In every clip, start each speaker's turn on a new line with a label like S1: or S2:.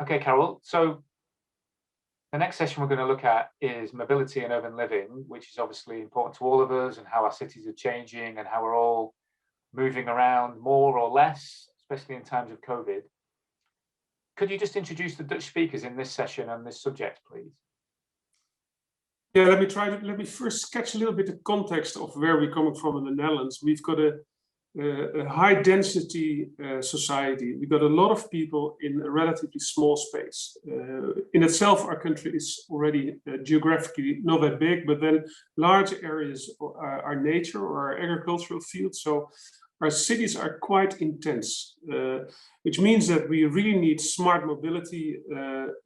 S1: Okay, Carol. So the next session we're going to look at is mobility and urban living, which is obviously important to all of us, and how our cities are changing and how we're all moving around more or less, especially in times of COVID. Could you just introduce the Dutch speakers in this session and this subject, please?
S2: Yeah, let me first sketch a little bit the context of where we're coming from in the Netherlands. We've got a high density society. We've got a lot of people in a relatively small space. In itself, our country is already geographically not that big, but then large areas are nature or our agricultural fields. So our cities are quite intense, which means that we really need smart mobility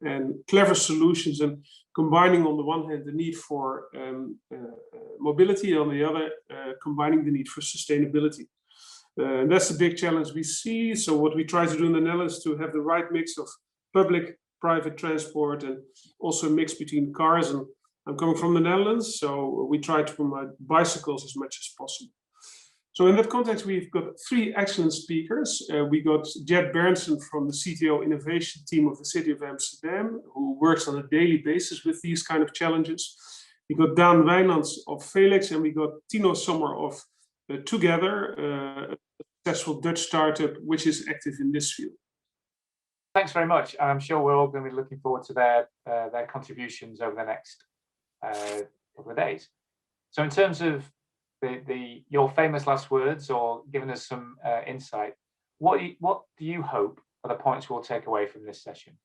S2: and clever solutions, and combining on the one hand the need for mobility, on the other combining the need for sustainability. And that's the big challenge we see. So what we try to do in the Netherlands is to have the right mix of public, private transport, and also a mix between cars. And I'm coming from the Netherlands, so we try to promote bicycles as much as possible. So in that context, we've got three excellent speakers. We got Jed Berndsen from the CTO innovation team of the city of Amsterdam, who works on a daily basis with these kind of challenges. We got Daan Wijnands of Felix, and we got Tino Sommer of Together, a successful Dutch startup which is active in this field.
S1: Thanks very much. I'm sure we're all going to be looking forward to their contributions over the next couple of days. So in terms of your famous last words, or giving us some insight, what do you hope are the points we'll take away from this session?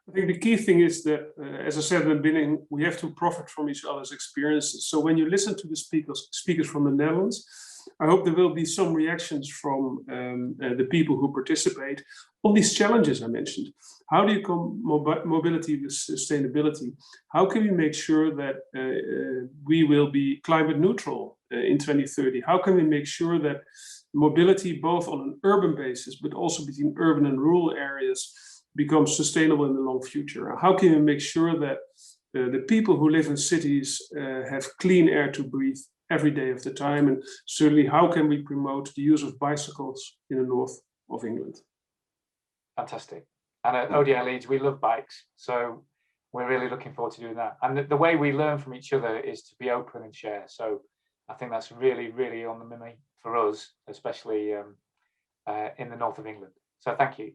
S2: I think the key thing is that, as I said in the beginning, we have to profit from each other's experiences. So when you listen to the speakers from the Netherlands, I hope there will be some reactions from the people who participate on these challenges I mentioned. How do you combine mobility with sustainability? How can we make sure that we will be climate neutral in 2030? How can we make sure that mobility, both on an urban basis, but also between urban and rural areas, becomes sustainable in the long future? How can we make sure that the people who live in cities have clean air to breathe every day of the time? And certainly, how can we promote the use of bicycles in the north of England?
S1: Fantastic. And at ODI Leeds, we love bikes. So we're really looking forward to doing that. And the way we learn from each other is to be open and share. So I think that's really, really on the money for us, especially in the north of England. So thank you.